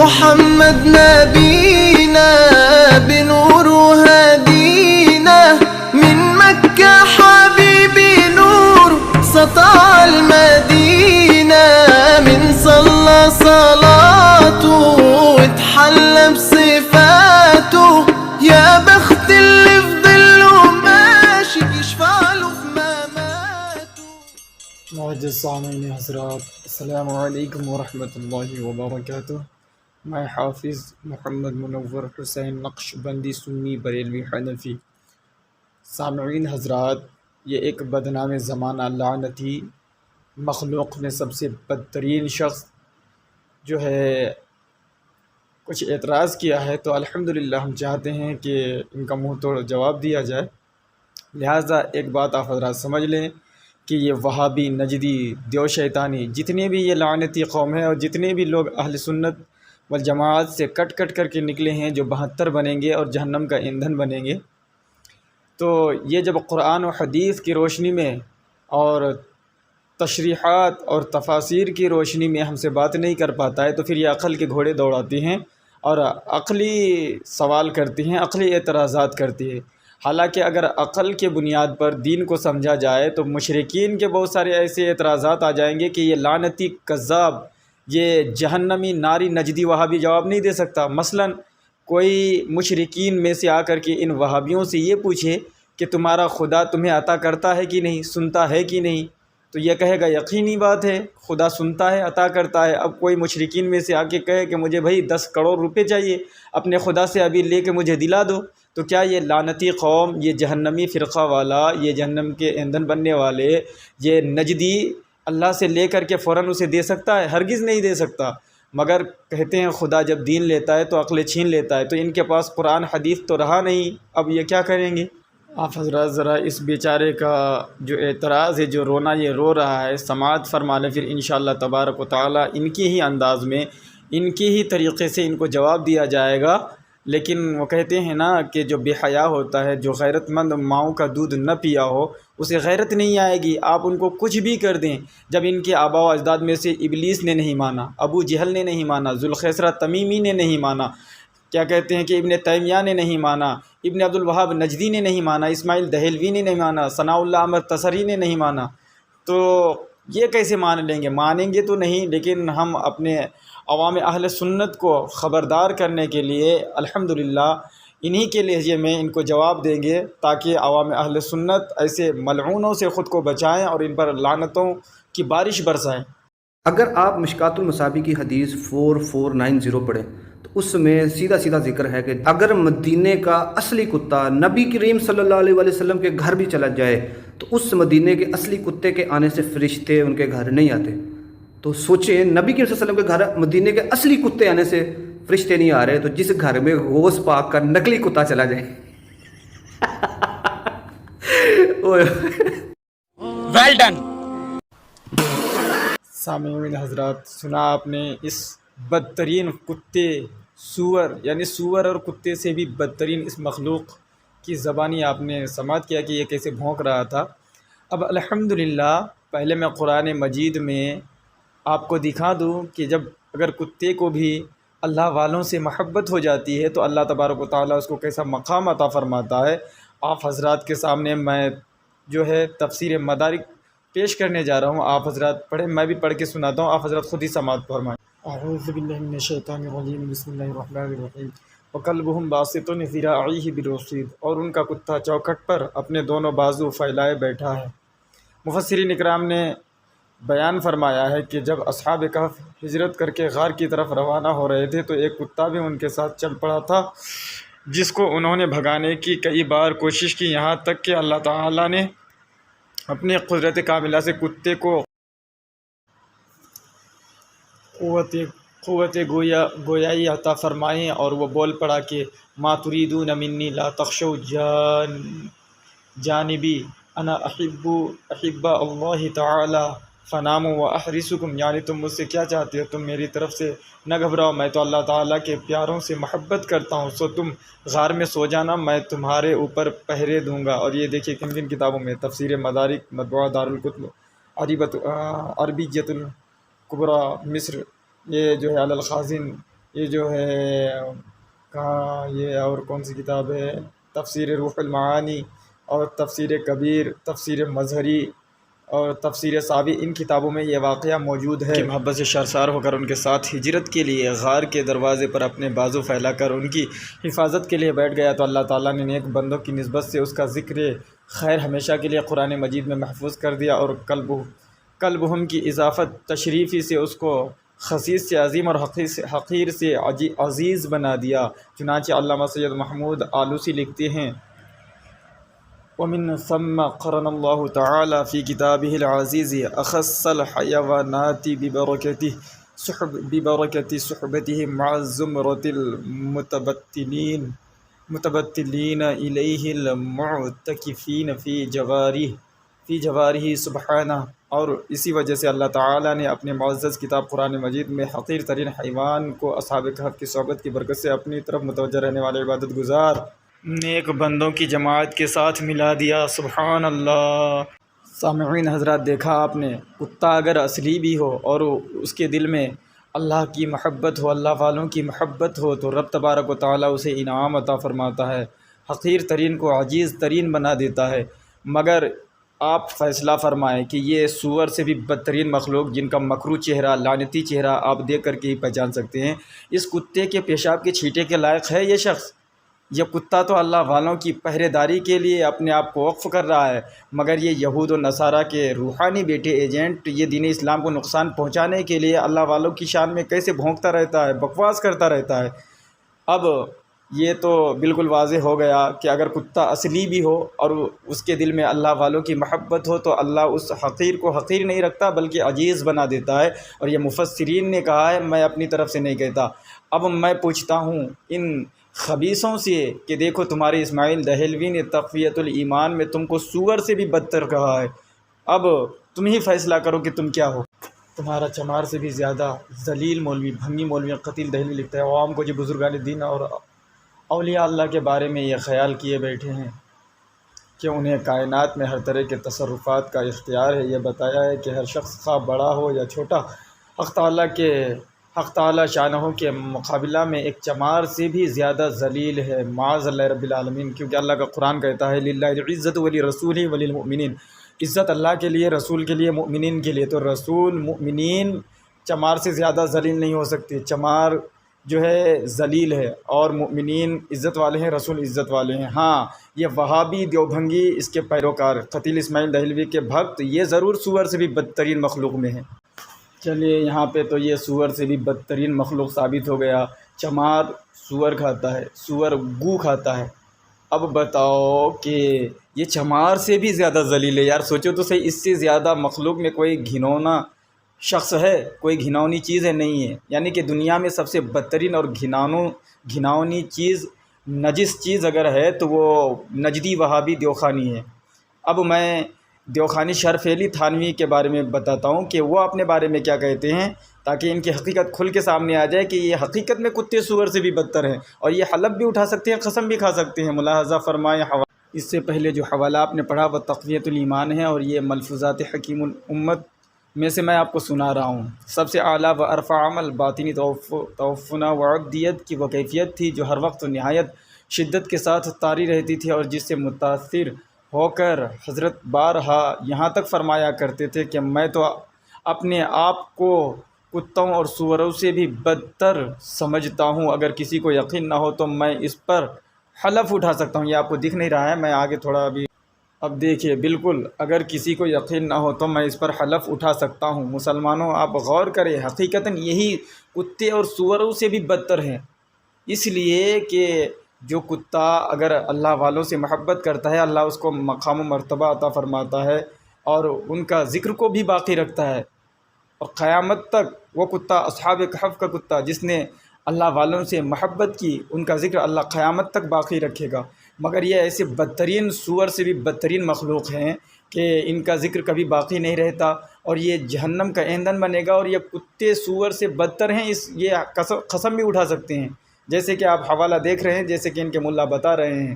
محمد نبينا بنور هدينا من مكة حبيبي نور سطع المدينة من صلى صلاته واتحلى بصفاته يا بخت اللي في ظله ماشي يشفع له في مماته. معزز سامعین حضرات، السلام علیکم ورحمۃ اللہ وبرکاتہ۔ میں حافظ محمد منور حسین نقشبندی سنی بریلوی حنفی۔ سامعین حضرات، یہ ایک بدنام زمانہ لعنتی مخلوق میں سب سے بدترین شخص جو ہے کچھ اعتراض کیا ہے، تو الحمدللہ ہم چاہتے ہیں کہ ان کا منہ توڑ جواب دیا جائے۔ لہٰذا ایک بات آپ حضرات سمجھ لیں کہ یہ وہابی، نجدی، دیو شیطانی، جتنے بھی یہ لعنتی قوم ہے اور جتنے بھی لوگ اہل سنت والجماعت سے کٹ کر کے نکلے ہیں، جو 72 بنیں گے اور جہنم کا ایندھن بنیں گے، تو یہ جب قرآن و حدیث کی روشنی میں اور تشریحات اور تفاسیر کی روشنی میں ہم سے بات نہیں کر پاتا ہے، تو پھر یہ عقل کے گھوڑے دوڑاتی ہیں اور عقلی سوال کرتی ہیں، عقلی اعتراضات کرتی ہے۔ حالانکہ اگر عقل کے بنیاد پر دین کو سمجھا جائے تو مشرکین کے بہت سارے ایسے اعتراضات آ جائیں گے کہ یہ لعنتی کذاب، یہ جہنمی ناری نجدی وہابی جواب نہیں دے سکتا۔ مثلا کوئی مشرکین میں سے آ کر کے ان وہابیوں سے یہ پوچھے کہ تمہارا خدا تمہیں عطا کرتا ہے کہ نہیں، سنتا ہے کہ نہیں، تو یہ کہے گا یقینی بات ہے، خدا سنتا ہے، عطا کرتا ہے۔ اب کوئی مشرکین میں سے آ کے کہے کہ مجھے بھائی 10 کروڑ روپے چاہیے، اپنے خدا سے ابھی لے کے مجھے دلا دو، تو کیا یہ لعنتی قوم، یہ جہنمی فرقہ والا، یہ جہنم کے ایندھن بننے والے، یہ نجدی اللہ سے لے کر کے فوراً اسے دے سکتا ہے؟ ہرگز نہیں دے سکتا۔ مگر کہتے ہیں خدا جب دین لیتا ہے تو عقل چھین لیتا ہے، تو ان کے پاس قرآن حدیث تو رہا نہیں، اب یہ کیا کریں گے؟ آپ حضرات ذرا اس بیچارے کا جو اعتراض ہے، جو رونا یہ رو رہا ہے، سماعت فرما لیں، پھر انشاءاللہ تبارک و تعالی ان کی ہی انداز میں، ان کی ہی طریقے سے ان کو جواب دیا جائے گا۔ لیکن وہ کہتے ہیں نا کہ جو بے حیا ہوتا ہے، جو غیرت مند ماؤں کا دودھ نہ پیا ہو، اسے غیرت نہیں آئے گی۔ آپ ان کو کچھ بھی کر دیں، جب ان کے آباء و اجداد میں سے ابلیس نے نہیں مانا، ابو جہل نے نہیں مانا، ذوالخیسرہ تمیمی نے نہیں مانا، کیا کہتے ہیں کہ ابن تیمیہ نے نہیں مانا، ابن عبد الوہاب نجدی نے نہیں مانا، اسماعیل دہلوی نے نہیں مانا، ثناء اللہ احمد تسری نے نہیں مانا، تو یہ کیسے مان لیں گے؟ مانیں گے تو نہیں، لیکن ہم اپنے عوام اہل سنت کو خبردار کرنے کے لیے الحمدللہ انہی کے لہجے میں ان کو جواب دیں گے، تاکہ عوام اہل سنت ایسے ملعونوں سے خود کو بچائیں اور ان پر لعنتوں کی بارش برسائیں۔ اگر آپ مشکات المصابیح کی حدیث 4490 پڑھیں تو اس میں سیدھا ذکر ہے کہ اگر مدینے کا اصلی کتا نبی کریم صلی اللہ علیہ وسلم کے گھر بھی چلا جائے تو اس مدینے کے اصلی کتے کے آنے سے فرشتے ان کے گھر نہیں آتے۔ تو سوچیں، نبی کریم صلی اللہ علیہ وسلم کے گھر مدینے کے اصلی کتے آنے سے فرشتے نہیں آ رہے، تو جس گھر میں غوث پاک کا نقلی کتا چلا جائے ویل ڈن۔ سامعین حضرات، سنا آپ نے اس بدترین کتے، سور، یعنی سور اور کتے سے بھی بدترین اس مخلوق کی زبانی آپ نے سماعت کیا کہ یہ کیسے بھونک رہا تھا۔ اب الحمدللہ پہلے میں قرآن مجید میں آپ کو دکھا دوں کہ جب اگر کتے کو بھی اللہ والوں سے محبت ہو جاتی ہے تو اللہ تبارک و تعالیٰ اس کو کیسا مقام عطا فرماتا ہے۔ آپ حضرات کے سامنے میں جو ہے تفسیر مدارک پیش کرنے جا رہا ہوں، آپ حضرات پڑھیں، میں بھی پڑھ کے سناتا ہوں، آپ حضرات خود ہی سماعت فرمائیں۔ اعوذ باللہ من الشیطان الرجیم، بسم اللہ الرحمن الرحیم۔ وَقَلْبُهُمْ بَاسِطٌ ذِرَاعَيْهِ بِالْوَصِيدِ، اور ان کا کتا چوکھٹ پر اپنے دونوں بازو پھیلائے بیٹھا ہے۔ مفسرین اکرام نے بیان فرمایا ہے کہ جب اصحاب کہف ہجرت کر کے غار کی طرف روانہ ہو رہے تھے تو ایک کتا بھی ان کے ساتھ چل پڑا تھا، جس کو انہوں نے بھگانے کی کئی بار کوشش کی، یہاں تک کہ اللہ تعالیٰ نے اپنے قدرت کاملہ سے کتے کو قوت گویائی عطا فرمائی اور وہ بول پڑا کہ ما تريدون منی لا تخشوا جانبی انا احب اللہ تعالی فناموا واحرسکم، یعنی تم مجھ سے کیا چاہتے ہو، تم میری طرف سے نہ گھبراؤ، میں تو اللہ تعالیٰ کے پیاروں سے محبت کرتا ہوں، سو تم غار میں سو جانا، میں تمہارے اوپر پہرے دوں گا۔ اور یہ دیکھیے کن کن کتابوں میں، تفسیر مدارک مطبوعہ دارالکتب، عربیۃ الکبریٰ مصر، یہ جو ہے الخازن یہ جو ہے کہاں یہ اور کون سی کتاب ہے، تفسیر روح المعانی اور تفسیر کبیر، تفسیر مظہری اور تفسیر صابی، ان کتابوں میں یہ واقعہ موجود ہے کہ محبت سے شرسار ہو کر ان کے ساتھ ہجرت کے لیے غار کے دروازے پر اپنے بازو پھیلا کر ان کی حفاظت کے لیے بیٹھ گیا، تو اللہ تعالیٰ نے نیک بندوں کی نسبت سے اس کا ذکر خیر ہمیشہ کے لیے قرآن مجید میں محفوظ کر دیا، اور قلبہم کی اضافت تشریفی سے اس کو خصیص سے عظیم اور حقیر سے عزیز بنا دیا۔ چنانچہ علامہ سید محمود آلوسی لکھتے ہیں، ومن ثم قرن الله تعالى في كتابه العزيز أخص الحيوانات ببركة صحبته مع الزمرة المتبتلين إليه المعتكفين في جواره سبحانہ، اور اسی وجہ سے اللہ تعالیٰ نے اپنے معزز کتاب قرآن مجید میں حقیر ترین حیوان کو اصحاب کہف کی صحبت کی برکت سے اپنی طرف متوجہ رہنے والے عبادت گزار نیک بندوں کی جماعت کے ساتھ ملا دیا۔ سبحان اللہ۔ سامعین حضرات، دیکھا آپ نے، کتا اگر اصلی بھی ہو اور اس کے دل میں اللہ کی محبت ہو، اللہ والوں کی محبت ہو، تو رب تبارک و تعالیٰ اسے انعام عطا فرماتا ہے، حقیر ترین کو عزیز ترین بنا دیتا ہے۔ مگر آپ فیصلہ فرمائیں کہ یہ سور سے بھی بدترین مخلوق، جن کا مکروہ چہرہ، لعنتی چہرہ آپ دیکھ کر کے ہی پہچان سکتے ہیں، اس کتے کے پیشاب کے چھینٹے کے لائق ہے یہ شخص؟ یہ کتا تو اللہ والوں کی پہرے داری کے لیے اپنے آپ کو وقف کر رہا ہے، مگر یہ یہود و نصارہ کے روحانی بیٹے ایجنٹ، یہ دین اسلام کو نقصان پہنچانے کے لیے اللہ والوں کی شان میں کیسے بھونکتا رہتا ہے، بکواس کرتا رہتا ہے۔ اب یہ تو بالکل واضح ہو گیا کہ اگر کتا اصلی بھی ہو اور اس کے دل میں اللہ والوں کی محبت ہو، تو اللہ اس حقیر کو حقیر نہیں رکھتا بلکہ عزیز بنا دیتا ہے، اور یہ مفسرین نے کہا ہے، میں اپنی طرف سے نہیں کہتا۔ اب میں پوچھتا ہوں ان خبیثوں سے کہ دیکھو، تمہارے اسماعیل دہلوی نے تقویۃ الایمان میں تم کو سور سے بھی بدتر کہا ہے، اب تم ہی فیصلہ کرو کہ تم کیا ہو۔ تمہارا چمار سے بھی زیادہ ذلیل مولوی، بھنگی مولوی قتیل دہلوی لکھتا ہے، عوام کو جو بزرگان دین اور اولیاء اللہ کے بارے میں یہ خیال کیے بیٹھے ہیں کہ انہیں کائنات میں ہر طرح کے تصرفات کا اختیار ہے، یہ بتایا ہے کہ ہر شخص خواہ بڑا ہو یا چھوٹا، حق تعالیٰ شانہ کے مقابلہ میں ایک چمار سے بھی زیادہ ذلیل ہے، معاذ اللہ رب العالمین، کیونکہ اللہ کا قرآن کہتا ہے للہ العزت ولرسولہ وللمؤمنین، عزت اللہ کے لیے، رسول کے لیے، مؤمنین کے لیے، تو رسول مؤمنین چمار سے زیادہ ذلیل نہیں ہو سکتے، چمار جو ہے ذلیل ہے اور مؤمنین عزت والے ہیں، رسول عزت والے ہیں۔ ہاں، یہ وہابی دیوبھنگی، اس کے پیروکار قتیل اسماعیل دہلوی کے بھکت، یہ ضرور سور سے بھی بدترین مخلوق میں ہیں۔ چلیے، یہاں پہ تو یہ سور سے بھی بدترین مخلوق ثابت ہو گیا، چمار سور کھاتا ہے، سور گو کھاتا ہے۔ اب بتاؤ کہ یہ چمار سے بھی زیادہ ذلیل ہے، یار سوچو تو صحیح، اس سے زیادہ مخلوق میں کوئی گھنونا شخص ہے، کوئی گھناؤنی چیز ہے؟ نہیں ہے۔ یعنی کہ دنیا میں سب سے بدترین اور گھناؤنی چیز، نجس چیز اگر ہے تو وہ نجدی وہابی دیوخانی ہے۔ اب میں دیوخانی شرف علی تھانوی کے بارے میں بتاتا ہوں کہ وہ اپنے بارے میں کیا کہتے ہیں، تاکہ ان کی حقیقت کھل کے سامنے آ جائے کہ یہ حقیقت میں کتے سور سے بھی بدتر ہیں، اور یہ حلف بھی اٹھا سکتے ہیں، قسم بھی کھا سکتے ہیں۔ ملاحظہ فرمائیں، اس سے پہلے جو حوالہ آپ نے پڑھا وہ تقویۃ الایمان ہے، اور یہ ملفوظات حکیم الامت میں سے میں آپ کو سنا رہا ہوں۔ سب سے اعلیٰ و ارفع عمل باطنی توفنا و عبدیت کی وہ کیفیت تھی جو ہر وقت نہایت شدت کے ساتھ طاری رہتی تھی، اور جس سے متاثر ہو کر حضرت بارہا یہاں تک فرمایا کرتے تھے کہ میں تو اپنے آپ کو کتوں اور سوروں سے بھی بدتر سمجھتا ہوں، اگر کسی کو یقین نہ ہو تو میں اس پر حلف اٹھا سکتا ہوں۔ یہ آپ کو دکھ نہیں رہا ہے، میں آگے تھوڑا ابھی، اب دیکھیے، بالکل اگر کسی کو یقین نہ ہو تو میں اس پر حلف اٹھا سکتا ہوں۔ مسلمانوں، آپ غور کریں، حقیقتاً یہی کتے اور سوروں سے بھی بدتر ہیں، اس لیے کہ جو کتا اگر اللہ والوں سے محبت کرتا ہے، اللہ اس کو مقام و مرتبہ عطا فرماتا ہے اور ان کا ذکر کو بھی باقی رکھتا ہے، اور قیامت تک وہ کتا، اصحاب کہف کا کتا جس نے اللہ والوں سے محبت کی، ان کا ذکر اللہ قیامت تک باقی رکھے گا۔ مگر یہ ایسے بدترین سور سے بھی بدترین مخلوق ہیں کہ ان کا ذکر کبھی باقی نہیں رہتا، اور یہ جہنم کا ایندھن بنے گا، اور یہ کتے سور سے بدتر ہیں، یہ قسم بھی اٹھا سکتے ہیں، جیسے کہ آپ حوالہ دیکھ رہے ہیں، جیسے کہ ان کے ملا بتا رہے ہیں۔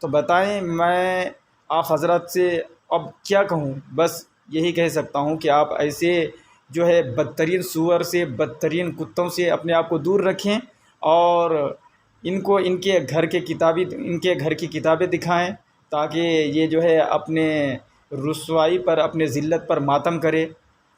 تو بتائیں، میں آپ حضرات سے اب کیا کہوں؟ بس یہی کہہ سکتا ہوں کہ آپ ایسے جو ہے بدترین سور سے، بدترین کتوں سے اپنے آپ کو دور رکھیں، اور ان کو ان کے گھر کی کتابیں دکھائیں، تاکہ یہ جو ہے اپنے رسوائی پر، اپنے ذلت پر ماتم کرے،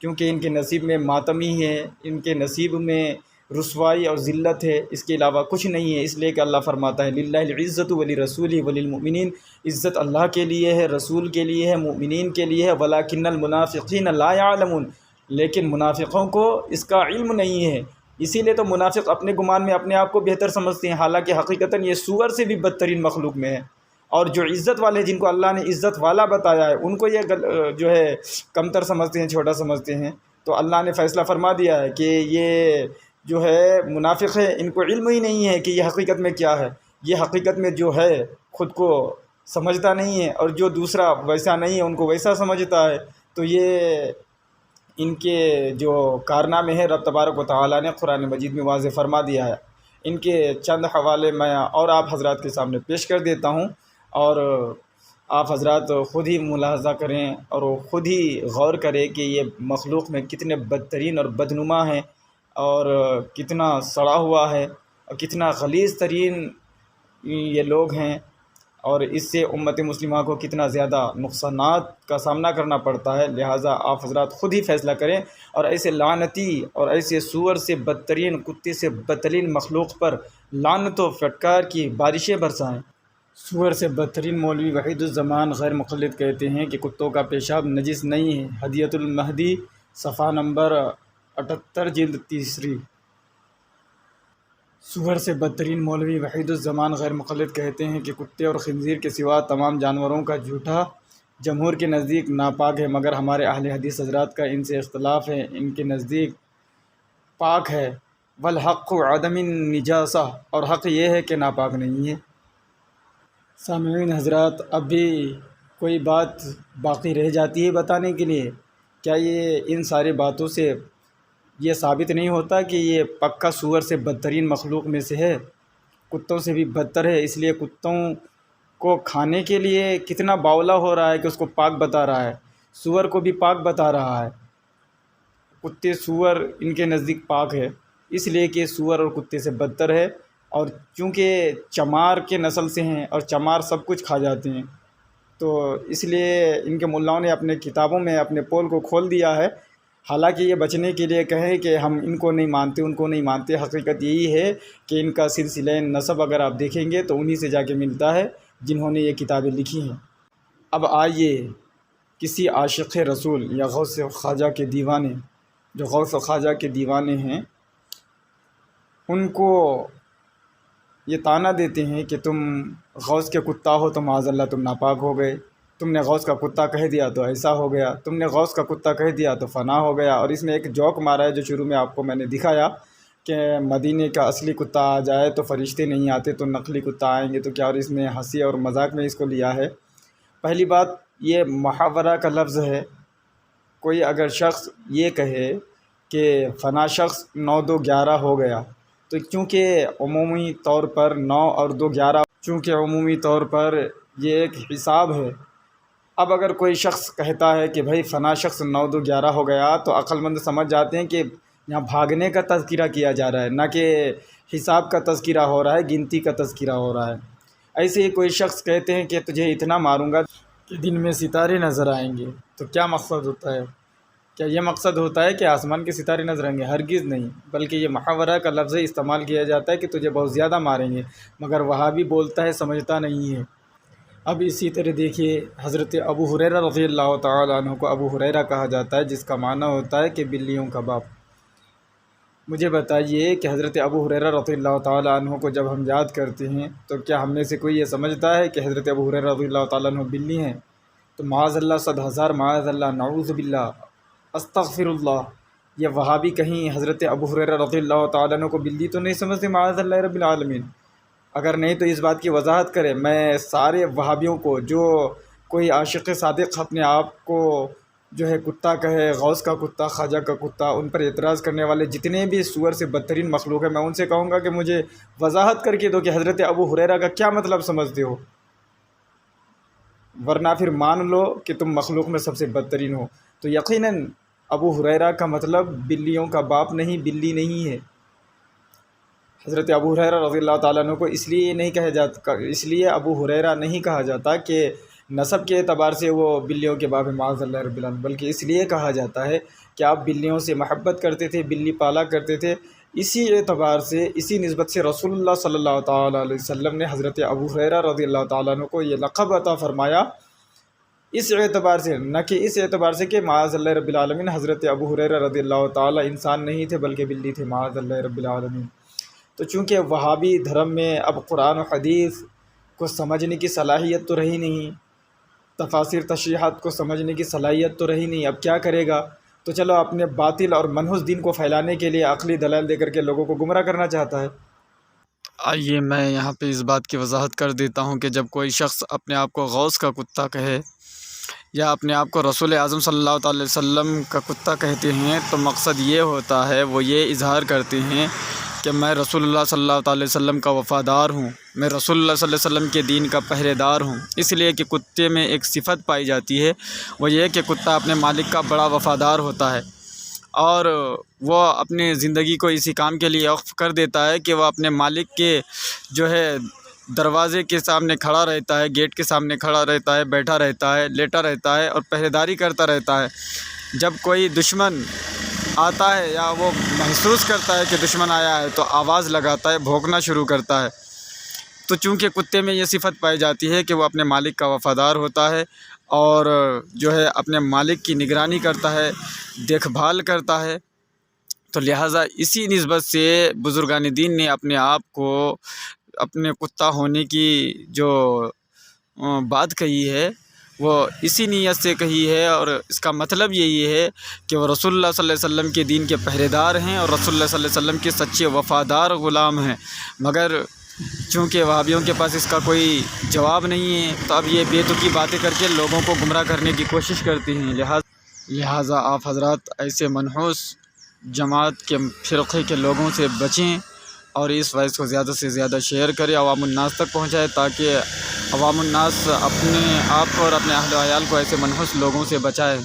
کیونکہ ان کے نصیب میں ماتم ہی ہے، ان کے نصیب میں رسوائی اور ذلت ہے، اس کے علاوہ کچھ نہیں ہے۔ اس لیے کہ اللہ فرماتا ہے للہ العزت ولرسولہ وللمؤمنین، عزت اللہ کے لیے ہے، رسول کے لیے ہے، مؤمنین کے لیے ہے، ولکن المنافقین لا یعلمون، لیکن منافقوں کو اس کا علم نہیں ہے، اسی لیے تو منافق اپنے گمان میں اپنے آپ کو بہتر سمجھتے ہیں، حالانکہ حقیقتاً یہ سور سے بھی بدترین مخلوق میں ہے۔ اور جو عزت والے، جن کو اللہ نے عزت والا بتایا ہے، ان کو یہ جو ہے کمتر سمجھتے ہیں، چھوٹا سمجھتے ہیں۔ تو اللہ نے فیصلہ فرما دیا ہے کہ یہ جو ہے منافق ہے، ان کو علم ہی نہیں ہے کہ یہ حقیقت میں کیا ہے، یہ حقیقت میں جو ہے خود کو سمجھتا نہیں ہے، اور جو دوسرا ویسا نہیں ہے ان کو ویسا سمجھتا ہے۔ تو یہ ان کے جو کارنامے ہیں رب تبارک و تعالیٰ نے قرآن مجید میں واضح فرما دیا ہے۔ ان کے چند حوالے میں اور آپ حضرات کے سامنے پیش کر دیتا ہوں، اور آپ حضرات خود ہی ملاحظہ کریں اور خود ہی غور کریں کہ یہ مخلوق میں کتنے بدترین اور بدنما ہیں، اور کتنا سڑا ہوا ہے، اور کتنا غلیظ ترین یہ لوگ ہیں، اور اس سے امت مسلمہ کو کتنا زیادہ نقصانات کا سامنا کرنا پڑتا ہے۔ لہٰذا آپ حضرات خود ہی فیصلہ کریں، اور ایسے لعنتی اور ایسے سور سے بدترین، کتے سے بدترین مخلوق پر لعنت و فٹکار کی بارشیں برسائیں۔ سور سے بدترین مولوی وحید الزمان غیر مقلد کہتے ہیں کہ کتوں کا پیشاب نجس نہیں ہے۔ ہدیۃ المہدی صفحہ نمبر 78 جلد 3۔ سور سے بدترین مولوی وحید الزمان غیر مقلد کہتے ہیں کہ کتے اور خنزیر کے سوا تمام جانوروں کا جھوٹا جمہور کے نزدیک ناپاک ہے، مگر ہمارے اہل حدیث حضرات کا ان سے اختلاف ہے، ان کے نزدیک پاک ہے۔ والحق عدم النجاسہ، اور حق یہ ہے کہ ناپاک نہیں ہے۔ سامعین حضرات، اب بھی کوئی بات باقی رہ جاتی ہے بتانے کے لیے۔ کیا یہ ان ساری باتوں سے یہ ثابت نہیں ہوتا کہ یہ پکا سور سے بدترین مخلوق میں سے ہے، کتوں سے بھی بدتر ہے؟ اس لیے کتوں کو کھانے کے لیے کتنا باولا ہو رہا ہے کہ اس کو پاک بتا رہا ہے، سور کو بھی پاک بتا رہا ہے۔ کتے سور ان کے نزدیک پاک ہے، اس لیے کہ سور اور کتے سے بدتر ہے، اور چونکہ چمار کے نسل سے ہیں اور چمار سب کچھ کھا جاتے ہیں، تو اس لیے ان کے ملاؤں نے اپنے کتابوں میں اپنے پول کو کھول دیا ہے۔ حالانکہ یہ بچنے کے لیے کہیں کہ ہم ان کو نہیں مانتے، ان کو نہیں مانتے، حقیقت یہی ہے کہ ان کا سلسلہ نسب اگر آپ دیکھیں گے تو انہی سے جا کے ملتا ہے جنہوں نے یہ کتابیں لکھی ہیں۔ اب آئیے کسی عاشق رسول یا غوث خواجہ کے دیوانے، جو غوث خواجہ کے دیوانے ہیں، ان کو یہ طعنہ دیتے ہیں کہ تم غوث کے کتا ہو تو معاذ اللہ تم ناپاک ہو گئے، تم نے غوث کا کتا کہہ دیا تو ایسا ہو گیا، تم نے غوث کا کتا کہہ دیا تو فنا ہو گیا۔ اور اس میں ایک جوک مارا ہے جو شروع میں آپ کو میں نے دکھایا کہ مدینے کا اصلی کتا آ جائے تو فرشتے نہیں آتے تو نقلی کتا آئیں گے تو کیا، اور اس میں ہنسی اور مذاق میں اس کو لیا ہے۔ پہلی بات، یہ محاورہ کا لفظ ہے۔ کوئی اگر شخص یہ کہے کہ فنا شخص 9 2 11 ہو گیا، تو چونکہ عمومی طور پر 9 اور 2 11، چونکہ عمومی طور پر یہ ایک حساب ہے۔ اب اگر کوئی شخص کہتا ہے کہ بھائی فنا شخص 9 2 11 ہو گیا، تو عقل مند سمجھ جاتے ہیں کہ یہاں بھاگنے کا تذکرہ کیا جا رہا ہے، نہ کہ حساب کا تذکرہ ہو رہا ہے، گنتی کا تذکرہ ہو رہا ہے۔ ایسے ہی کوئی شخص کہتے ہیں کہ تجھے اتنا ماروں گا کہ دن میں ستارے نظر آئیں گے، تو کیا مقصد ہوتا ہے؟ کیا یہ مقصد ہوتا ہے کہ آسمان کے ستارے نظر آئیں گے؟ ہرگز نہیں، بلکہ یہ محاورہ کا لفظ استعمال کیا جاتا ہے کہ تجھے بہت زیادہ ماریں گے، مگر وہابی بولتا ہے سمجھتا نہیں ہے۔ اب اسی طرح دیکھیے، حضرت ابو ہریرہ رضی اللہ تعالیٰ عنہ کو ابو ہریرہ کہا جاتا ہے، جس کا معنی ہوتا ہے کہ بلیوں کا باپ۔ مجھے بتائیے کہ حضرت ابو ہریرہ رضی اللہ تعالیٰ عنہ کو جب ہم یاد کرتے ہیں تو کیا ہم میں سے کوئی یہ سمجھتا ہے کہ حضرت ابو ہریرہ رضی اللہ تعالیٰ عنہ بلی ہیں؟ تو معاذ اللہ، 100,000 معاذ اللہ، نعوذ باللہ، استغفر اللہ۔ یہ وہابی کہیں حضرت ابو ہریرہ رضی اللہ تعالیٰ عنہ کو بلی تو نہیں سمجھتے؟ معاذ اللہ رب العالمین۔ اگر نہیں تو اس بات کی وضاحت کرے۔ میں سارے وہابیوں کو، جو کوئی عاشق صادق اپنے آپ کو جو ہے کتا کہے، غوث کا کتا، خواجہ کا کتا، ان پر اعتراض کرنے والے جتنے بھی سور سے بدترین مخلوق ہیں، میں ان سے کہوں گا کہ مجھے وضاحت کر کے دو کہ حضرت ابو ہریرہ کا کیا مطلب سمجھتے ہو، ورنہ پھر مان لو کہ تم مخلوق میں سب سے بدترین ہو۔ تو یقیناً ابو ہریرہ کا مطلب بلیوں کا باپ نہیں، بلی نہیں ہے۔ حضرت ابو ہریرہ رضی اللہ تعالیٰ عنہ کو اس لیے نہیں کہا جاتا، اس لیے ابو ہریرہ نہیں کہا جاتا کہ نسب کے اعتبار سے وہ بلیوں کے باپ ہیں، معاذ اللہ رب العالمین، بلکہ اس لیے کہا جاتا ہے کہ آپ بلیوں سے محبت کرتے تھے، بلی پالا کرتے تھے۔ اسی اعتبار سے، اسی نسبت سے رسول اللہ صلی اللہ تعالیٰ علیہ وسلم نے حضرت ابو ہریرہ رضی اللہ تعالیٰ عنہ کو یہ لقب عطا فرمایا، اس اعتبار سے، نہ کہ اس اعتبار سے کہ معاذ اللہ رب العالمین حضرت ابو ہریرہ رضی اللہ تعالیٰ انسان نہیں تھے بلکہ بلی تھے، معاذ اللہ رب العالمین۔ تو چونکہ وہابی دھرم میں اب قرآن و حدیث کو سمجھنے کی صلاحیت تو رہی نہیں، تفاسیر تشریحات کو سمجھنے کی صلاحیت تو رہی نہیں، اب کیا کرے گا؟ تو چلو اپنے باطل اور منحوس دین کو پھیلانے کے لیے عقلی دلائل دے کر کے لوگوں کو گمراہ کرنا چاہتا ہے۔ آئیے میں یہاں پہ اس بات کی وضاحت کر دیتا ہوں کہ جب کوئی شخص اپنے آپ کو غوث کا کتا کہے یا اپنے آپ کو رسول اعظم صلی اللہ تعالی وسلم کا کتا کہتے ہیں تو مقصد یہ ہوتا ہے، وہ یہ اظہار کرتے ہیں کہ میں رسول اللہ صلی اللہ تعالی وسلم کا وفادار ہوں، میں رسول اللہ صلی اللہ علیہ وسلم کے دین کا پہرے دار ہوں۔ اس لیے کہ کتے میں ایک صفت پائی جاتی ہے، وہ یہ کہ کتا اپنے مالک کا بڑا وفادار ہوتا ہے اور وہ اپنی زندگی کو اسی کام کے لیے وقف کر دیتا ہے کہ وہ اپنے مالک کے جو ہے دروازے کے سامنے کھڑا رہتا ہے، گیٹ کے سامنے کھڑا رہتا ہے، بیٹھا رہتا ہے، لیٹا رہتا ہے اور پہرے داری کرتا رہتا ہے۔ جب کوئی دشمن آتا ہے یا وہ محسوس کرتا ہے کہ دشمن آیا ہے تو آواز لگاتا ہے، بھونکنا شروع کرتا ہے۔ تو چونکہ کتے میں یہ صفت پائی جاتی ہے کہ وہ اپنے مالک کا وفادار ہوتا ہے اور جو ہے اپنے مالک کی نگرانی کرتا ہے، دیکھ بھال کرتا ہے، تو لہٰذا اسی نسبت سے بزرگان دین نے اپنے آپ کو اپنے کتا ہونے کی جو بات کہی ہے وہ اسی نیت سے کہی ہے، اور اس کا مطلب یہی ہے کہ وہ رسول اللہ صلی اللہ علیہ وسلم کے دین کے پہرے دار ہیں اور رسول اللہ صلی اللہ علیہ وسلم کے سچے وفادار غلام ہیں۔ مگر چونکہ وہابیوں کے پاس اس کا کوئی جواب نہیں ہے تو اب یہ بے تکی باتیں کر کے لوگوں کو گمراہ کرنے کی کوشش کرتی ہیں۔ لہٰذا آپ حضرات ایسے منحوس جماعت کے فرقے کے لوگوں سے بچیں اور اس وائس کو زیادہ سے زیادہ شیئر کریں، عوام الناس تک پہنچائے تاکہ عوام الناس اپنے آپ کو اور اپنے اہل و عیال کو ایسے منحوس لوگوں سے بچائے۔